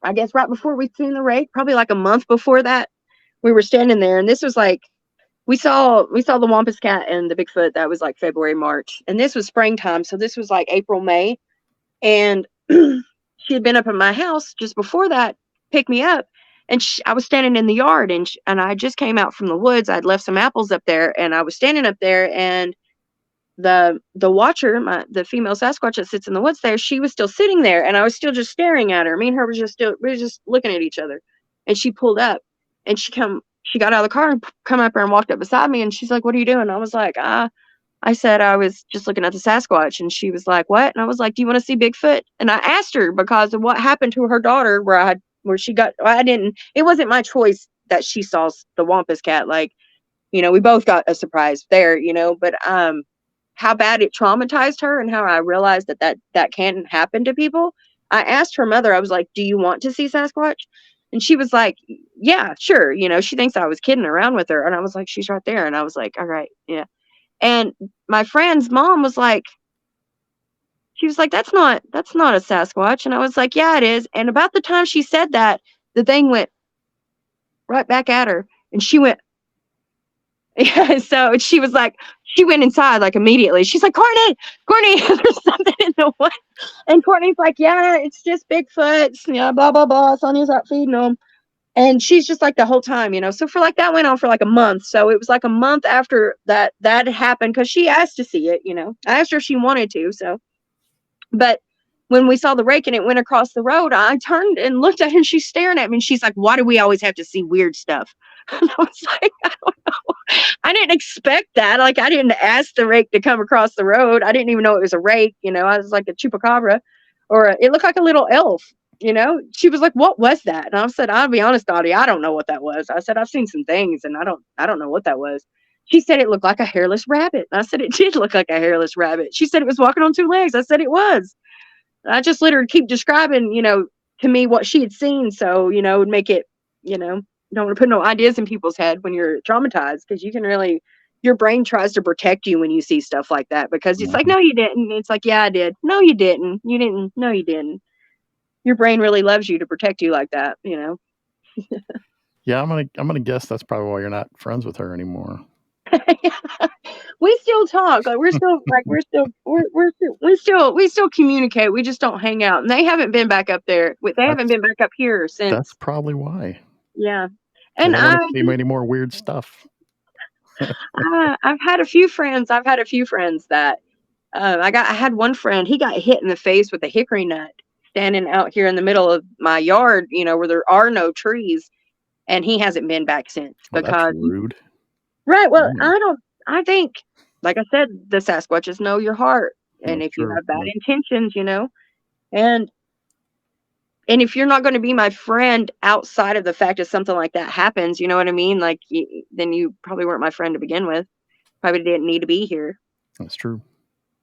I guess right before we'd seen the rake, probably like a month before that, we were standing there, and this was like, we saw the Wampus cat and the Bigfoot. That was like February, March, and this was springtime, so this was like April, May, and she had been up in my house just before that, picked me up, and I was standing in the yard, and I just came out from the woods. I'd left some apples up there, and I was standing up there, and the watcher, the female Sasquatch that sits in the woods there, she was still sitting there, and I was still just staring at her. Me and her we were just looking at each other, and she pulled up, and she got out of the car and come up there and walked up beside me, and she's like, "What are you doing?" I was like, I said I was just looking at the Sasquatch, and she was like, "What?" And I was like, "Do you want to see Bigfoot?" And I asked her because of what happened to her daughter, it wasn't my choice that she saw the Wampus cat. Like, you know, we both got a surprise there, you know, but how bad it traumatized her and how I realized that can happen to people. I asked her mother, I was like, "Do you want to see Sasquatch?" And she was like, "Yeah, sure." You know, she thinks I was kidding around with her. And I was like, "She's right there." And I was like, "All right, yeah." And my friend's mom was like, she was like, that's not a Sasquatch. And I was like, "Yeah, it is." And about the time she said that, the thing went right back at her, and she went, yeah. So she was like, she went inside like immediately. She's like, Courtney, there's something in the wood. And Courtney's like, "Yeah, it's just Bigfoot. Yeah, blah, blah, blah. Sonia's out feeding them." And she's just like the whole time, you know. So for like that went on for like a month. So it was like a month after that happened, because she asked to see it, you know. I asked her if she wanted to. So, but when we saw the rake and it went across the road, I turned and looked at her, and she's staring at me, and she's like, "Why do we always have to see weird stuff?" And I was like, "I don't know. I didn't expect that. Like, I didn't ask the rake to come across the road. I didn't even know it was a rake. You know, I was like a chupacabra, it looked like a little elf." You know, she was like, "What was that?" And I said, "I'll be honest, Dottie, I don't know what that was." I said, "I've seen some things, and I don't know what that was." She said it looked like a hairless rabbit. And I said, "It did look like a hairless rabbit." She said it was walking on two legs. I said it was. I just let her keep describing, you know, to me what she had seen. So, you know, it would make it, you know, don't want to put no ideas in people's head when you're traumatized, because you can really, your brain tries to protect you when you see stuff like that, because it's like, "No, you didn't." It's like, "Yeah, I did." "No, you didn't. You didn't. No, you didn't." Your brain really loves you to protect you like that, you know. Yeah, I'm gonna guess that's probably why you're not friends with her anymore. We still talk. Like, we still communicate. We just don't hang out. And they haven't been back up there. They haven't been back up here since. That's probably why. Yeah. They And don't want to see any more weird stuff. I've had a few friends. That I had one friend. He got hit in the face with a hickory nut standing out here in the middle of my yard, you know, where there are no trees, and he hasn't been back since. Well, because that's rude. Right. Well, I think, like I said, the Sasquatches know your heart. And That's if you true. have bad intentions, you know, and if you're not going to be my friend outside of the fact that something like that happens, you know what I mean? Like, then you probably weren't my friend to begin with. Probably didn't need to be here. That's true.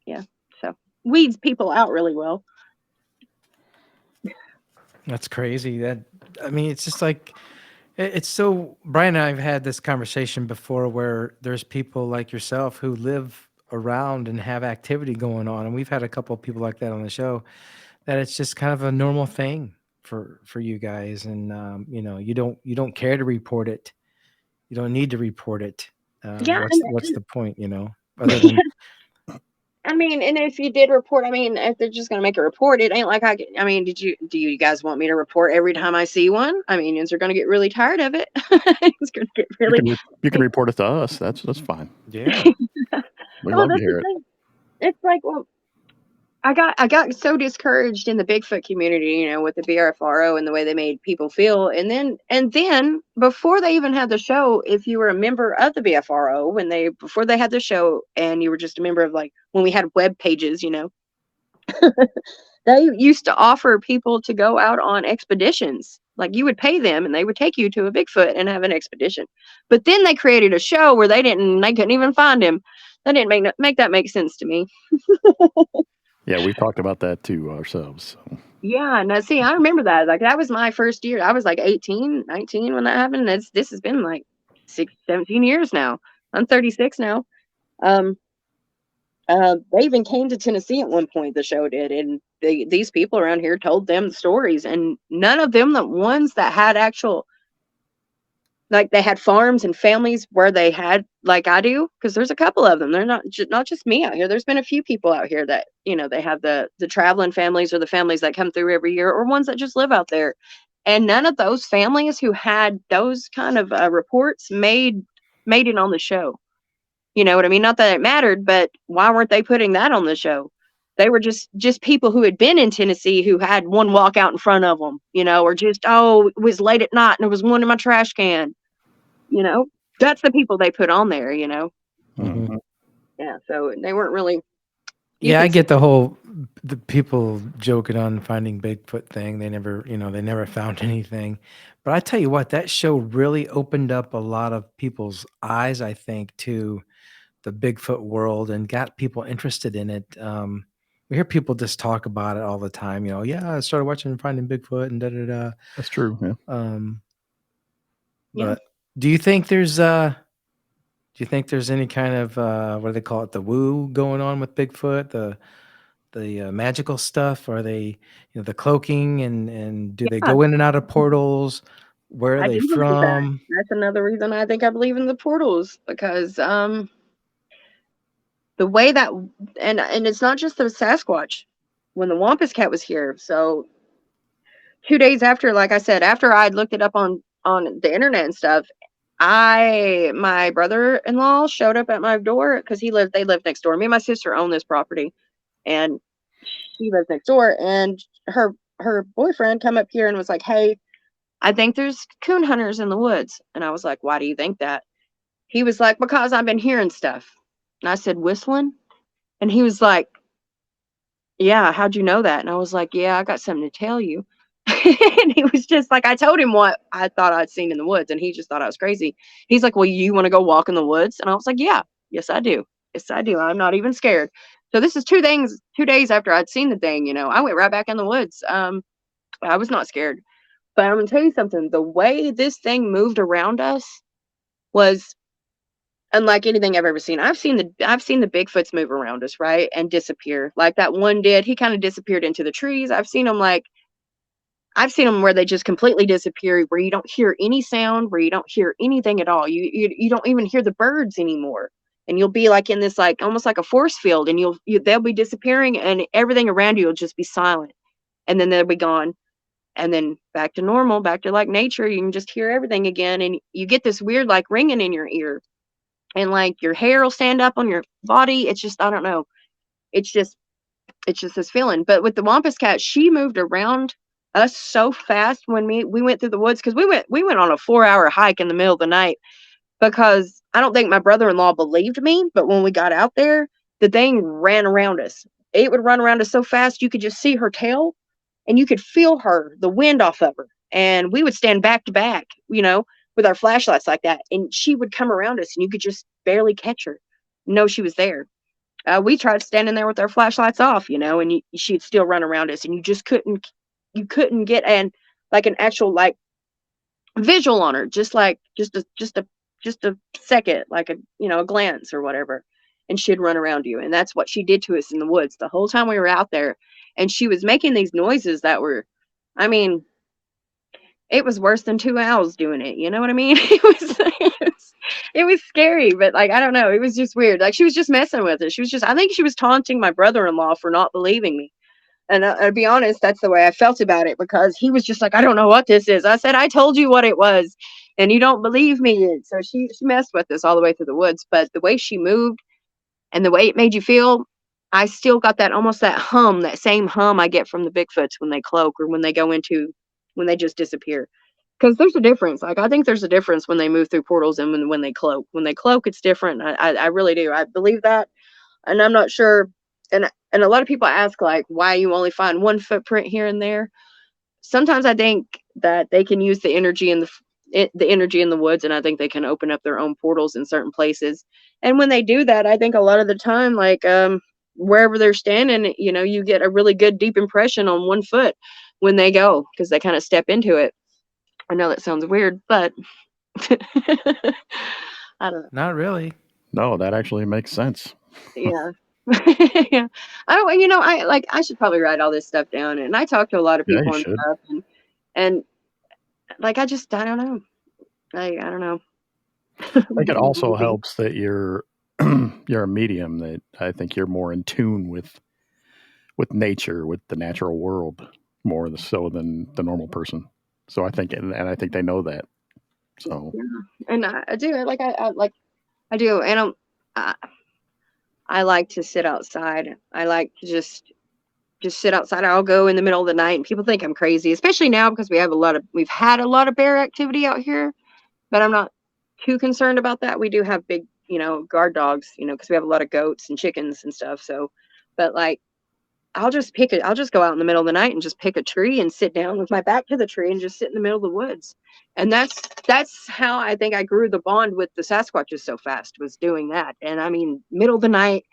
Yeah. So weeds people out really well. That's crazy. I mean, it's just like, it's so, Brian and I have had this conversation before where there's people like yourself who live around and have activity going on. And we've had a couple of people like that on the show, that it's just kind of a normal thing for you guys. And, you know, you don't care to report it. You don't need to report it. Yeah. What's the point, you know, other than, I mean, and if you did report, I mean, if they're just going to make a report, it ain't like I mean, do you guys want me to report every time I see one? I mean, is they're going to get really tired of it? It's going to get really. You can report it to us. That's fine. yeah. We love to hear it. It's like, well, I got so discouraged in the Bigfoot community, you know, with the BRFRO and the way they made people feel. And then before they even had the show, if you were a member of the BFRO, before they had the show, and you were just a member of, like, when we had web pages, you know, They used to offer people to go out on expeditions. Like you would pay them and they would take you to a Bigfoot and have an expedition. But then they created a show where they couldn't even find him. That didn't make that make sense to me. Yeah, we talked about that too ourselves. So. Yeah, no, see, I remember that. Like that was my first year. I was like 18, 19 when that happened. This has been like 17 years now. I'm 36 now. Um, they even came to Tennessee at one point, the show did, and these people around here told them the stories, and none of them, the ones that had actual, like they had farms and families where they had, like I do, because there's a couple of them. They're not just me out here. There's been a few people out here that, they have the traveling families or the families that come through every year or ones that just live out there. And none of those families who had those kind of reports made it on the show. You know what I mean? Not that it mattered, but why weren't they putting that on the show? They were just people who had been in Tennessee who had one walk out in front of them, or just, oh, it was late at night and there was one in my trash can. That's the people they put on there, Mm-hmm. Yeah, so they weren't really. Yeah, I get the people joking on finding Bigfoot thing. They never found anything. But I tell you what, that show really opened up a lot of people's eyes, I think, to the Bigfoot world and got people interested in it. We hear people just talk about it all the time. Yeah, I started watching Finding Bigfoot and da da da. That's true. Yeah. Yeah. But do you think there's any kind of what do they call it, the woo going on with Bigfoot, the magical stuff? Are they, the cloaking and do they Yeah, go in and out of portals? Where are I they do believe that. from? That's another reason I think I believe in the portals, because the way that, and it's not just the Sasquatch. When the Wampus cat was here, so 2 days after, like I said, after I'd looked it up on the internet and stuff, my brother-in-law showed up at my door because they lived next door. Me and my sister own this property, and she lives next door. And her boyfriend come up here and was like, "Hey, I think there's coon hunters in the woods." And I was like, "Why do you think that?" He was like, "Because I've been hearing stuff." And I said, "Whistling?" And he was like, "Yeah, how'd you know that?" And I was like, "Yeah, I got something to tell you." And he was just like, I told him what I thought I'd seen in the woods, and he just thought I was crazy. He's like, "Well, you want to go walk in the woods?" And I was like, "Yeah, yes, I do. Yes, I do. I'm not even scared." So this is 2 days after I'd seen the thing, I went right back in the woods. I was not scared. But I'm gonna tell you something. The way this thing moved around us was unlike anything I've ever seen. I've seen the Bigfoots move around us, right, and disappear. Like that one did. He kind of disappeared into the trees. I've seen them where they just completely disappear, where you don't hear any sound, where you don't hear anything at all. You don't even hear the birds anymore. And you'll be like in this, like almost like a force field, and they'll be disappearing, and everything around you will just be silent, and then they'll be gone, and then back to normal, back to like nature. You can just hear everything again, and you get this weird like ringing in your ear, and like your hair will stand up on your body. It's just, I don't know. It's just this feeling. But with the Wampus cat, she moved around us so fast when we went through the woods, because we went on a 4-hour hike in the middle of the night, because I don't think my brother-in-law believed me, but when we got out there, the thing ran around us. It would run around us so fast you could just see her tail, and you could feel the wind off of her. And we would stand back to back, with our flashlights like that, and she would come around us, and you could just barely catch her. No, she was there. We tried standing there with our flashlights off, and she'd still run around us, and you couldn't get an actual like visual on her, just a second, like a glance or whatever, and she'd run around you. And that's what she did to us in the woods the whole time we were out there. And she was making these noises that were, I mean, it was worse than 2 owls doing it. You know what I mean? It was scary, but like, I don't know. It was just weird. Like she was just messing with us. I think she was taunting my brother-in-law for not believing me. And to be honest, that's the way I felt about it, because he was just like, "I don't know what this is." I said, "I told you what it was, and you don't believe me." So she messed with us all the way through the woods. But the way she moved and the way it made you feel, I still got that same hum I get from the Bigfoots when they cloak, or when they just disappear. Because there's a difference. Like I think there's a difference when they move through portals and when they cloak. When they cloak, it's different. I really do. I believe that, and I'm not sure and a lot of people ask like why you only find one footprint here and there. Sometimes I think that they can use the energy in the energy in the woods, and I think they can open up their own portals in certain places. And when they do that, I think a lot of the time, like wherever they're standing, you get a really good deep impression on one foot when they go, because they kind of step into it. I know that sounds weird, but I don't know. Not really. No, that actually makes sense. Yeah. Yeah. I should probably write all this stuff down, and I talk to a lot of Yeah, you people and should. stuff, and like I don't know. I don't know. I think it also helps that you're you're a medium, that I think you're more in tune with nature, with the natural world, more so than the normal person. So I think, and I think they know that. So Yeah, and I do. I do, and I, I like to sit outside. I like to just sit outside. I'll go in the middle of the night, and people think I'm crazy, especially now because we've had a lot of bear activity out here. But I'm not too concerned about that. We do have big, guard dogs, because we have a lot of goats and chickens and stuff. So, but like, I'll just go out in the middle of the night and just pick a tree and sit down with my back to the tree and just sit in the middle of the woods. And that's how I think I grew the bond with the Sasquatches so fast, was doing that. And I mean, middle of the night,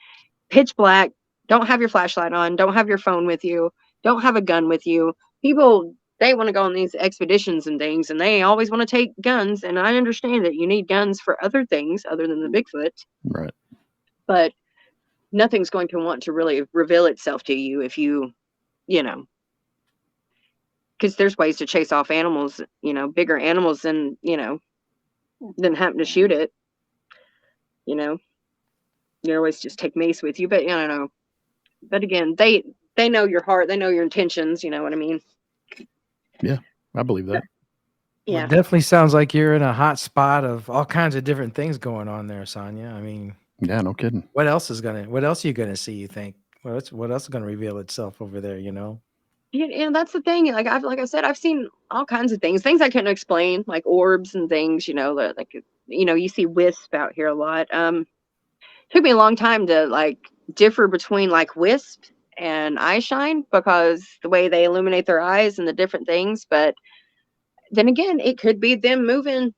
pitch black, don't have your flashlight on, don't have your phone with you, don't have a gun with you. People, they want to go on these expeditions and things, and they always want to take guns. And I understand that you need guns for other things other than the Bigfoot, right. but nothing's going to want to really reveal itself to you if because there's ways to chase off animals, bigger animals than having to shoot it. You always just take mace with you, but I don't know. But again, they know your heart, they know your intentions. You know what I mean? Yeah, I believe that. Well, Yeah. it definitely sounds like you're in a hot spot of all kinds of different things going on there, Sonia. I mean, Yeah, no kidding. what else are you gonna see, you think? What else is gonna reveal itself over there, Yeah, that's the thing. Like I said, I've seen all kinds of things I couldn't explain, like orbs and things. That like you see wisp out here a lot. Took me a long time to like differ between like wisp and eye shine, because the way they illuminate their eyes and the different things. But then again, it could be them moving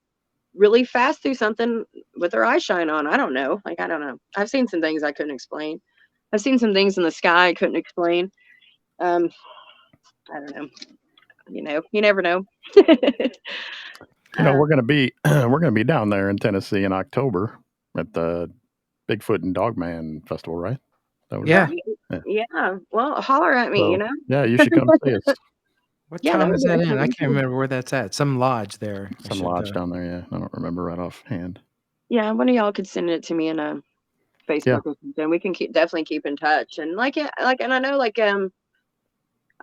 really fast through something with their eye shine on. I don't know. Like, I don't know. I've seen some things I couldn't explain. I've seen some things in the sky I couldn't explain. I don't know. You never know. We're gonna be down there in Tennessee in October at the Bigfoot and Dogman Festival, right? Yeah. Right. Yeah. Well, holler at me, So, yeah, you should come see us. What Yeah, town that is would that be in? I awesome. can't remember where that's at. Some lodge there. Some lodge down there, yeah. I don't remember right offhand. Yeah, one of y'all could send it to me in a Facebook or something. We can definitely keep in touch. And and I know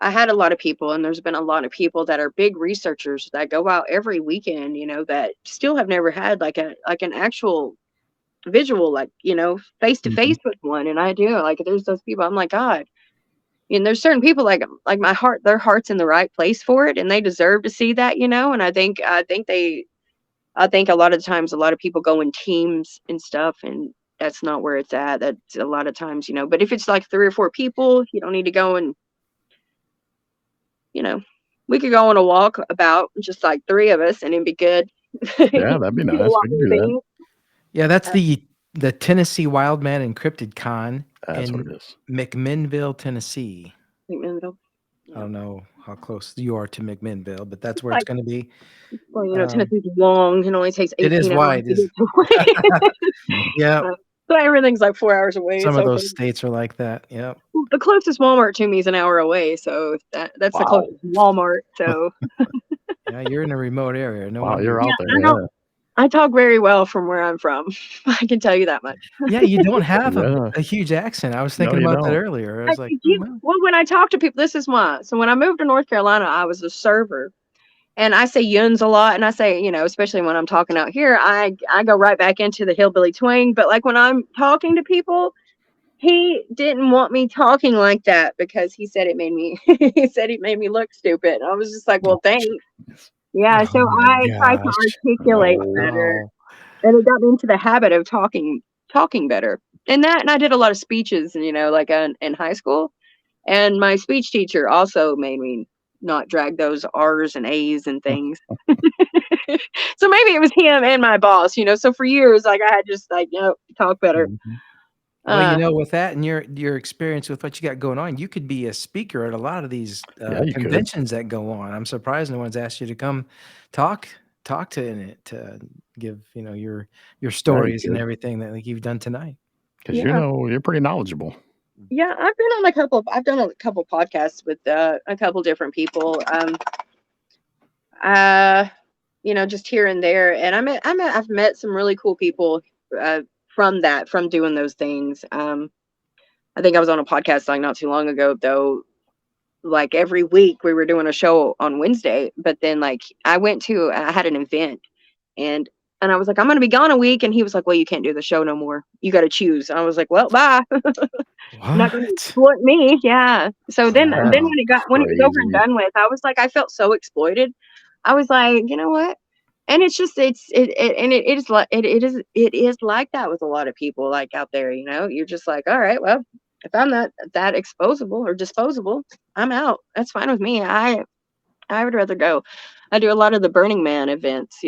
I had a lot of people, and there's been a lot of people that are big researchers that go out every weekend, that still have never had like an actual visual, face to face with one. And I do, like, there's those people, I'm like, God. And there's certain people like their heart's in the right place for it, and they deserve to see that. And I think a lot of times a lot of people go in teams and stuff, and that's not where it's at. That's a lot of times, but if it's like 3 or 4 people, you don't need to go and, we could go on a walk about just like 3 of us, and it'd be good. Yeah, that'd be nice. We can do that. Yeah, that's the Tennessee Wildman and Cryptid Con That's what in it is. McMinnville, Tennessee. McMinnville. I don't know how close you are to McMinnville, but that's where it's going to be. Well, Tennessee's long. It only takes 18 It is hours wide. to get away. Yeah. So everything's like 4 hours away. Some of those states are like that. Yeah. The closest Walmart to me is an hour away, so that's the closest Walmart. So yeah, you're in a remote area. No wonder. You're out there. Yeah. I talk very well from where I'm from. I can tell you that much. Yeah, you don't have a huge accent. I was thinking about that earlier. I was like, well, when I talk to people, this is why. So when I moved to North Carolina, I was a server. And I say yuns a lot, and I say, especially when I'm talking out here, I go right back into the hillbilly twang. But like when I'm talking to people, he didn't want me talking like that because he said it made me look stupid. I was just like, well, thanks. Yeah, so I try to articulate better, and it got me into the habit of talking better. And I did a lot of speeches, like in high school. And my speech teacher also made me not drag those R's and A's and things. So maybe it was him and my boss, So for years, like I had just like, talk better. Mm-hmm. Well, with that and your experience with what you got going on, you could be a speaker at a lot of these You could. conventions that go on. I'm surprised no one's asked you to come talk to in it, to give your stories and everything that like you've done tonight. Because you're pretty knowledgeable. Yeah, I've done a couple podcasts with a couple different people. Just here and there, and I've met some really cool people from doing those things. I think I was on a podcast like not too long ago, though. Like every week we were doing a show on Wednesday, but then like I had an event, and I was like, I'm going to be gone a week. And he was like, well, you can't do the show no more. You got to choose. And I was like, well, bye. Not going to exploit me. Yeah. So then when it was over and done with, I was like, I felt so exploited. I was like, you know what? And it's just, it is like that with a lot of people like out there, you're just like, all right, well, if I'm not that exposable or disposable, I'm out. That's fine with me. I would rather go. I do a lot of the Burning Man events,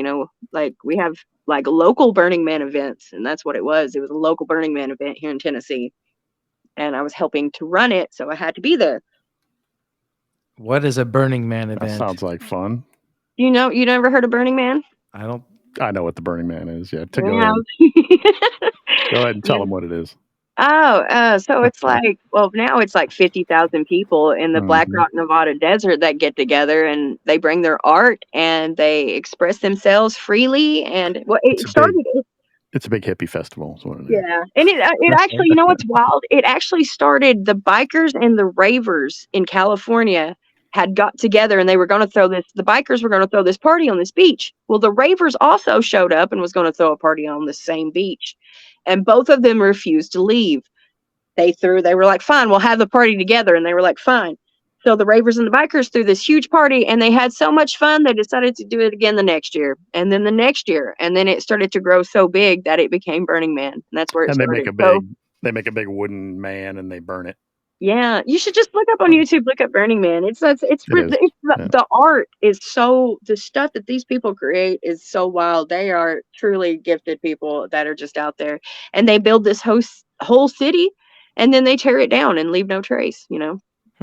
like we have like local Burning Man events, and that's what it was. It was a local Burning Man event here in Tennessee, and I was helping to run it, so I had to be there. What is a Burning Man event? That sounds like fun. You never heard of Burning Man? I know what the Burning Man is. Yeah, go ahead. Go ahead and tell them what it is. Oh, so it's like, well, now it's like 50,000 people in the Black Rock, Nevada desert that get together, and they bring their art and they express themselves freely. And it's a big hippie festival. Is what it is. Yeah. And it actually, what's wild? It actually started, the bikers and the ravers in California had got together, and they were going to the bikers were going to throw this party on this beach. Well, the ravers also showed up and was going to throw a party on the same beach. And both of them refused to leave. They were like, fine, we'll have the party together. And they were like, fine. So the ravers and the bikers threw this huge party, and they had so much fun, they decided to do it again the next year. And then the next year. And then it started to grow so big that it became Burning Man. And that's where it started. They make a big wooden man and they burn it. Yeah, you should just look up on YouTube. Look up Burning Man. The art is so, the stuff that these people create is so wild. They are truly gifted people that are just out there, and they build this whole city, and then they tear it down and leave no trace.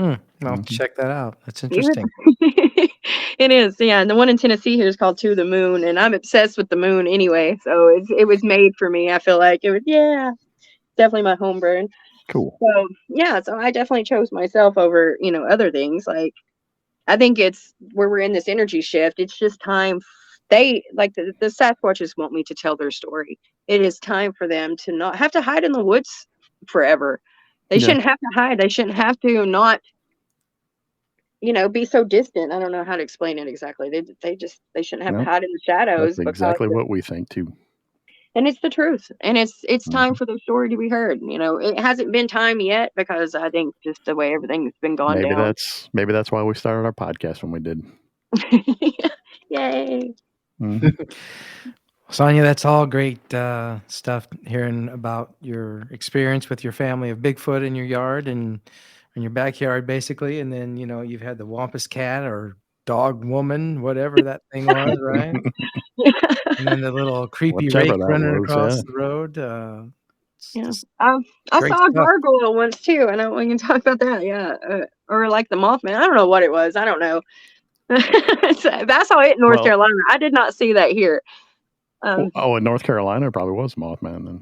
I'll check that out. That's interesting. It is, yeah. And the one in Tennessee here is called To the Moon, and I'm obsessed with the moon anyway. So it was made for me. I feel like it was, definitely my home burn. Cool. So yeah, so I definitely chose myself over, other things. Like, I think it's where we're in this energy shift. It's just time. They like the Sasquatches want me to tell their story. It is time for them to not have to hide in the woods forever. They shouldn't have to hide. They shouldn't have to not, be so distant. I don't know how to explain it exactly. They shouldn't have to hide in the shadows. That's exactly what we think too. And it's the truth, and it's time for the story to be heard. It hasn't been time yet, because I think just the way everything's been gone down. Maybe that's why we started our podcast when we did. Yay. Sonia, that's all great stuff, hearing about your experience with your family of Bigfoot in your yard and in your backyard, basically. And then, you've had the Wampus cat or dog woman, whatever that thing was, right? And then the little creepy rake running across the road. I saw a gargoyle once too, and we can talk about that. Yeah, or like the Mothman. I don't know what it was. I don't know. I saw it in North Carolina. I did not see that here. In North Carolina, it probably was Mothman then.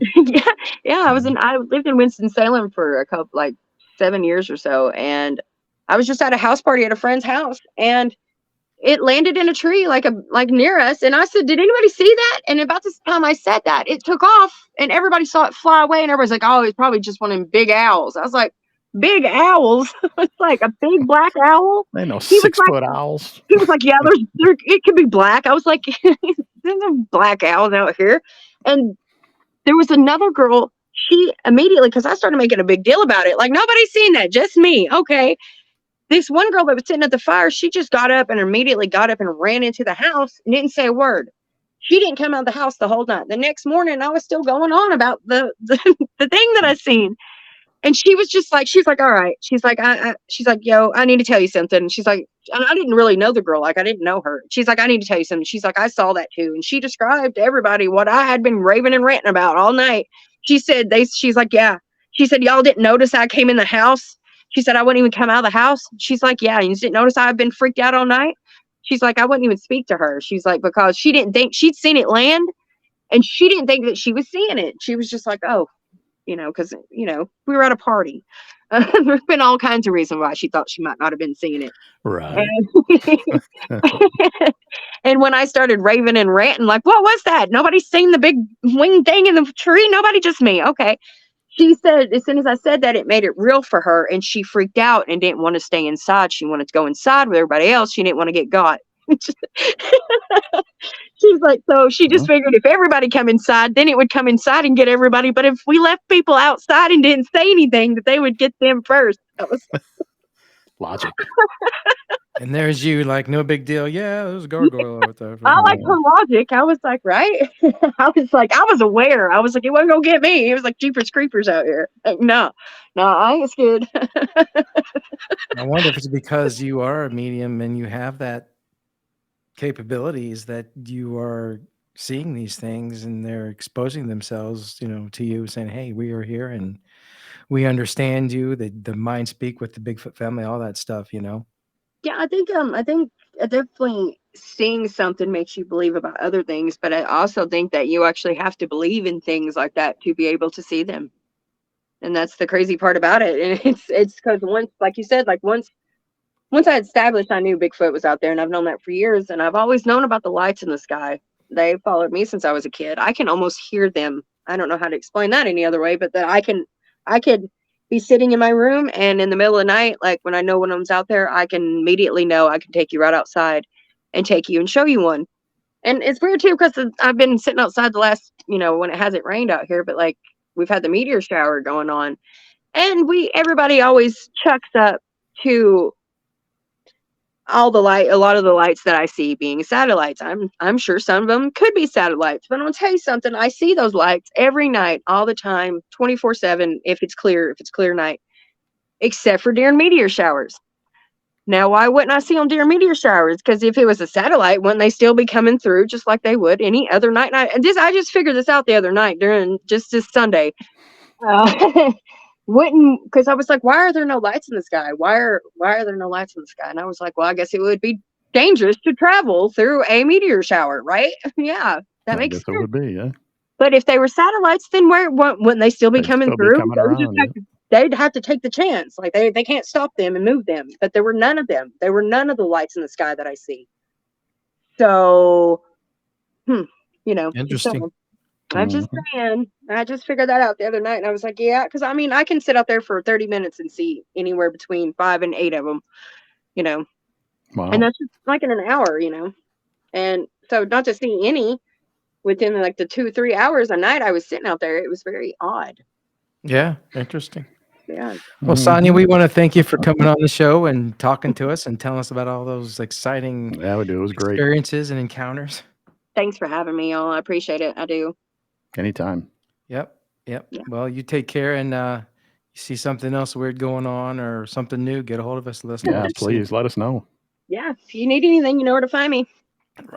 Yeah. I lived in Winston-Salem for a couple, like 7 years or so, and I was just at a house party at a friend's house, and it landed in a tree like near us, and I said, did anybody see that? And about this time I said that, it took off, and everybody saw it fly away, and everybody's like, oh, it's probably just one of them big owls. I was like, big owls? It's like a big black owl? They know 6-foot owls. He was like, yeah, it could be black. I was like, there's no black owls out here. And there was another girl, she immediately, because I started making a big deal about it, like, nobody's seen that, just me. Okay. This one girl that was sitting at the fire, she just got up and immediately got up and ran into the house and didn't say a word. She didn't come out of the house the whole night. The next morning, I was still going on about the thing that I seen. And she was like, all right. She's like, she's like, yo, I need to tell you something. And she's like, and I didn't really know the girl. Like, I didn't know her. She's like, I need to tell you something. She's like, I saw that too. And she described to everybody what I had been raving and ranting about all night. She said, she's like, yeah. She said, y'all didn't notice I came in the house. She said, I wouldn't even come out of the house. She's like, yeah. You didn't notice I've been freaked out all night. She's like, I wouldn't even speak to her. She's like, because she didn't think she'd seen it land. And she didn't think that she was seeing it. She was just like, oh, because, we were at a party. There's been all kinds of reasons why she thought she might not have been seeing it. Right. And when I started raving and ranting, like, what was that? Nobody's seen the big wing thing in the tree. Nobody, just me. Okay. She said, as soon as I said that, it made it real for her. And she freaked out and didn't want to stay inside. She wanted to go inside with everybody else. She didn't want to get got. She's like, so she just figured if everybody come inside, then it would come inside and get everybody. But if we left people outside and didn't say anything, that they would get them first. That was logic. And there's you, like, no big deal. Yeah, there's a gargoyle over there. I like her logic. I was like, right? I was aware. I was like, it wasn't gonna get me. It was like Jeepers Creepers out here. Like, no, I ain't scared. I wonder if it's because you are a medium and you have that capabilities that you are seeing these things and they're exposing themselves, to you, saying, hey, we are here and we understand you, the mind speak with the Bigfoot family, all that stuff, Yeah, I think definitely seeing something makes you believe about other things, but I also think that you actually have to believe in things like that to be able to see them. And that's the crazy part about it. And it's because once, like you said, like once I established I knew Bigfoot was out there, and I've known that for years, and I've always known about the lights in the sky. They followed me since I was a kid. I can almost hear them. I don't know how to explain that any other way, but that I could be sitting in my room, and in the middle of the night, like when I know when one's out there, I can immediately know I can take you right outside and take you and show you one. And it's weird too, because I've been sitting outside the last, when it hasn't rained out here, but like we've had the meteor shower going on, and everybody always chucks up to a lot of the lights that I see being satellites. I'm sure some of them could be satellites, but I'm gonna tell you something. I see those lights every night, all the time, 24/7. If it's clear night, except for during meteor showers. Now, why wouldn't I see them during meteor showers? Because if it was a satellite, wouldn't they still be coming through just like they would any other night? And I just figured this out the other night during just this Sunday. Because I was like, why are there no lights in the sky? Why are there no lights in the sky? And I was like, well, I guess it would be dangerous to travel through a meteor shower, right? Yeah, that makes sense. It would be, yeah. But if they were satellites, then wouldn't they still be coming through? They'd have to take the chance. Like they can't stop them and move them. But there were none of them. There were none of the lights in the sky that I see. So, interesting. I'm just saying, I just figured that out the other night, and I was like, yeah, because I can sit out there for 30 minutes and see anywhere between 5 and 8 of them, Wow. And that's just like in an hour, and so not to see any within like the 2-3 hours a night I was sitting out there, it was very odd. Yeah, interesting. Yeah. Well, Sonia, we want to thank you for coming on the show and talking to us and telling us about all those exciting It was great experiences and encounters. Thanks for having me, y'all. I appreciate it. I do. Anytime. Yep. Yeah. Well, you take care, and you see something else weird going on or something new, get a hold of us. Let us know. Yeah, please let us know. Yeah, if you need anything, you know where to find me.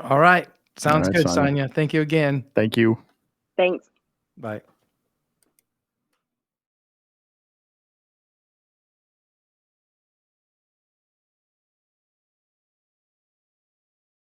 All right. Sounds good, Sonia. Thank you again. Thank you. Thanks. Bye.